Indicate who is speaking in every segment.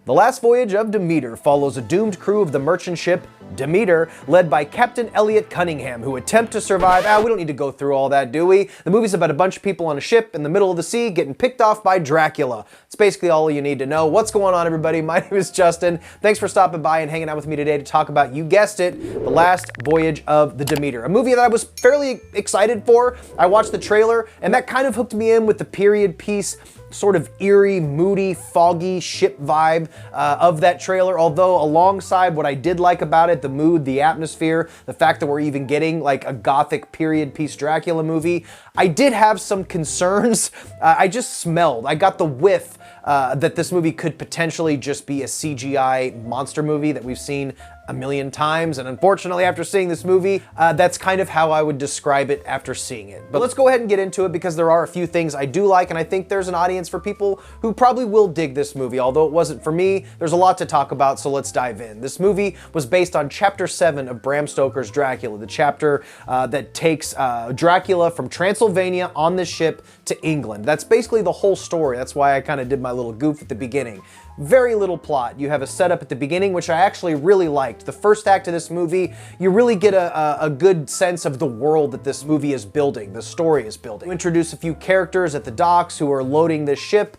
Speaker 1: The Last Voyage of Demeter follows a doomed crew of the merchant ship Demeter, led by Captain Elliot Cunningham, who attempt to survive. We don't need to go through all that, do we? The movie's about a bunch of people on a ship in the middle of the sea getting picked off by Dracula. It's basically all you need to know. What's going on, everybody? My name is Justin. Thanks for stopping by and hanging out with me today to talk about, you guessed it, The Last Voyage of the Demeter, a movie that I was fairly excited for. I watched the trailer, and that kind of hooked me in with the period piece, sort of eerie, moody, foggy ship vibe of that trailer. Although alongside what I did like about it, the mood, the atmosphere, the fact that we're even getting like a gothic period piece Dracula movie, I did have some concerns. I got the whiff that this movie could potentially just be a CGI monster movie that we've seen a million times, and unfortunately after seeing this movie, that's kind of how I would describe it after seeing it. But let's go ahead and get into it, because there are a few things I do like, and I think there's an audience for people who probably will dig this movie. Although it wasn't for me, there's a lot to talk about, so let's dive in. This movie was based on Chapter 7 of Bram Stoker's Dracula, the chapter that takes Dracula from Transylvania on this ship to England. That's basically the whole story. That's why I kind of did my little goof at the beginning. Very little plot. You have a setup at the beginning, which I actually really liked. The first act of this movie, you really get a good sense of the world that this movie is building, the story is building. You introduce a few characters at the docks who are loading this ship.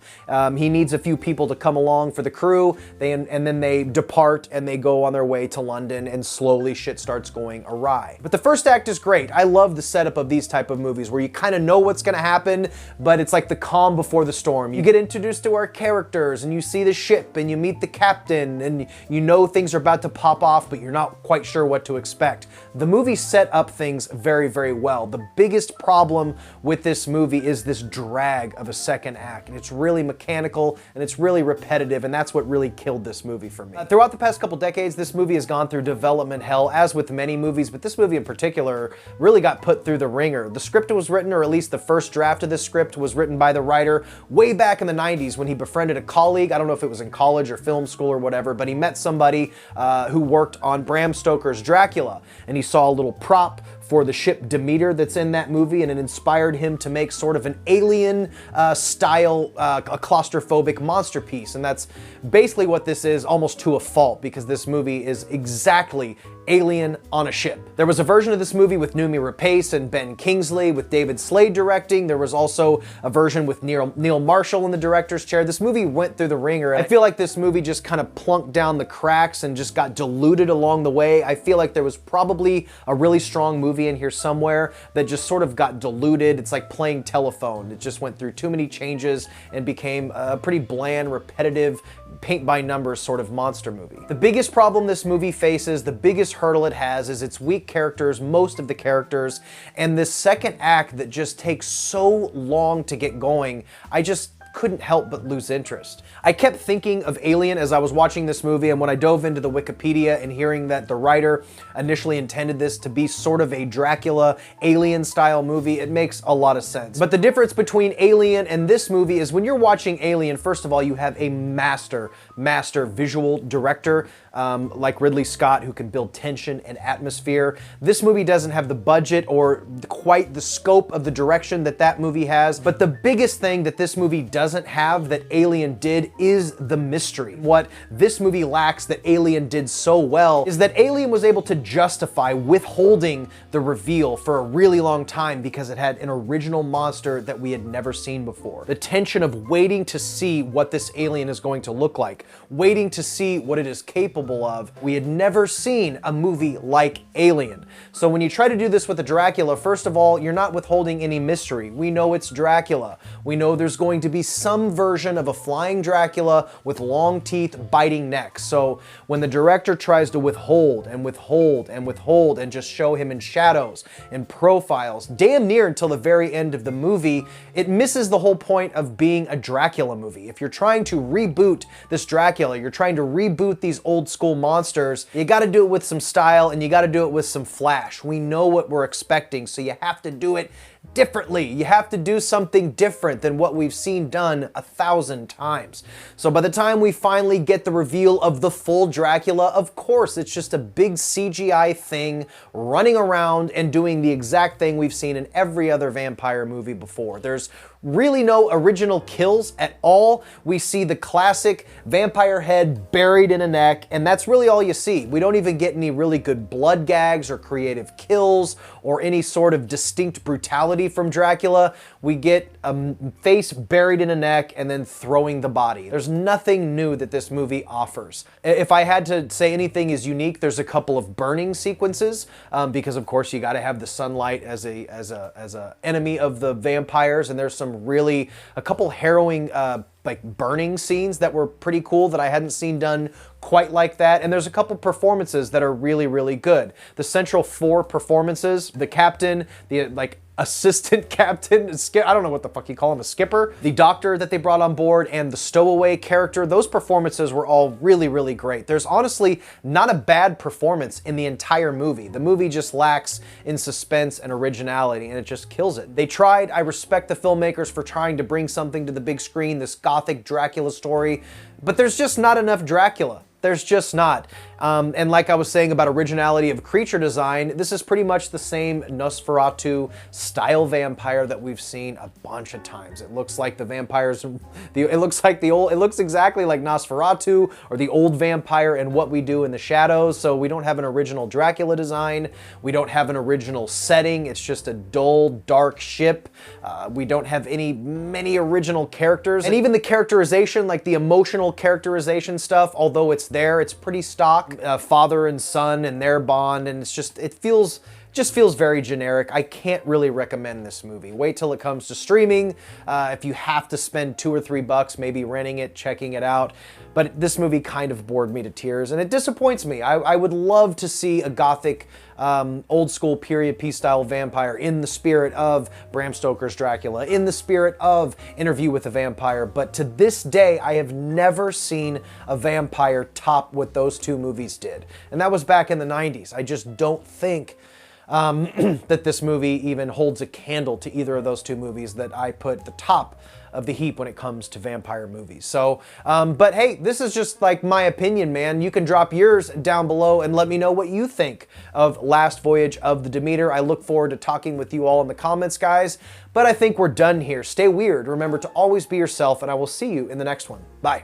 Speaker 1: He needs a few people to come along for the crew, and then they depart and they go on their way to London, and slowly shit starts going awry. But the first act is great. I love the setup of these type of movies where you kind of know what's gonna happen, but it's like the calm before the storm. You get introduced to our characters, and you see the ship, and you meet the captain, and you know things are about to pop off, but you're not quite sure what to expect. The movie set up things very, very well. The biggest problem with this movie is this drag of a second act, and it's really mechanical, and it's really repetitive, and that's what really killed this movie for me. Throughout the past couple decades, this movie has gone through development hell, as with many movies, but this movie in particular really got put through the ringer. The script was written, or at least the first draft of this script was written by the writer way back in the 90s when he befriended a colleague. I don't know if it was in college or film school or whatever, but he met somebody who worked on Bram Stoker's Dracula, and he saw a little prop for the ship Demeter that's in that movie, and it inspired him to make sort of an alien style, a claustrophobic monster piece. And that's basically what this is, almost to a fault, because this movie is exactly Alien on a ship. There was a version of this movie with Noomi Rapace and Ben Kingsley, with David Slade directing. There was also a version with Neil Marshall in the director's chair. This movie went through the ringer. I feel like this movie just kind of plunked down the cracks and just got diluted along the way. I feel like there was probably a really strong movie in here somewhere that just sort of got diluted. It's like playing telephone. It just went through too many changes and became a pretty bland, repetitive, paint-by-numbers sort of monster movie. The biggest problem this movie faces, the biggest hurdle it has, is its weak characters, most of the characters, and this second act that just takes so long to get going. I just couldn't help but lose interest. I kept thinking of Alien as I was watching this movie, and when I dove into the Wikipedia and hearing that the writer initially intended this to be sort of a Dracula Alien style movie, it makes a lot of sense. But the difference between Alien and this movie is when you're watching Alien, first of all, you have a master visual director like Ridley Scott, who can build tension and atmosphere. This movie doesn't have the budget or quite the scope of the direction that that movie has, but the biggest thing that this movie doesn't have that Alien did is the mystery. What this movie lacks that Alien did so well is that Alien was able to justify withholding the reveal for a really long time because it had an original monster that we had never seen before. The tension of waiting to see what this alien is going to look like, waiting to see what it is capable of. We had never seen a movie like Alien. So when you try to do this with a Dracula, first of all, you're not withholding any mystery. We know it's Dracula. We know there's going to be some version of a flying Dracula with long teeth, biting necks. So when the director tries to withhold and withhold and withhold and just show him in shadows and profiles, damn near until the very end of the movie, it misses the whole point of being a Dracula movie. If you're trying to reboot this Dracula, you're trying to reboot these old school monsters, you gotta do it with some style and you gotta do it with some flash. We know what we're expecting, so you have to do it differently. You have to do something different than what we've seen done 1,000 times. So by the time we finally get the reveal of the full Dracula, of course, it's just a big CGI thing running around and doing the exact thing we've seen in every other vampire movie before. There's really no original kills at all. We see the classic vampire head buried in a neck, and that's really all you see. We don't even get any really good blood gags or creative kills or any sort of distinct brutality from Dracula. We get a face buried in a neck and then throwing the body. There's nothing new that this movie offers. If I had to say anything is unique, there's a couple of burning sequences, because of course you got to have the sunlight as a enemy of the vampires, and there's a couple harrowing like burning scenes that were pretty cool that I hadn't seen done quite like that. And there's a couple performances that are really, really good. The central four performances, the captain, the assistant captain, I don't know what the fuck you call him, a skipper, the doctor that they brought on board, and the stowaway character, those performances were all really, really great. There's honestly not a bad performance in the entire movie. The movie just lacks in suspense and originality, and it just kills it. They tried. I respect the filmmakers for trying to bring something to the big screen, this gothic Dracula story, but there's just not enough Dracula. There's just not. And like I was saying about originality of creature design, this is pretty much the same Nosferatu style vampire that we've seen a bunch of times. It looks like the vampires, it looks exactly like Nosferatu or the old vampire and What We Do in the Shadows. So we don't have an original Dracula design. We don't have an original setting. It's just a dull, dark ship. We don't have many original characters. And even the characterization, like the emotional characterization stuff, although it's there, it's pretty stock. Father and son and their bond, and it feels very generic. I can't really recommend this movie. Wait till it comes to streaming. If you have to spend $2 or $3, maybe renting it, checking it out. But this movie kind of bored me to tears, and it disappoints me. I would love to see a gothic, old school period piece style vampire in the spirit of Bram Stoker's Dracula, in the spirit of Interview with a Vampire. But to this day, I have never seen a vampire top what those two movies did. And that was back in the 90s. I just don't think that this movie even holds a candle to either of those two movies that I put at the top of the heap when it comes to vampire movies. So, but hey, this is just like my opinion, man. You can drop yours down below and let me know what you think of Last Voyage of the Demeter. I look forward to talking with you all in the comments, guys. But I think we're done here. Stay weird. Remember to always be yourself, and I will see you in the next one. Bye.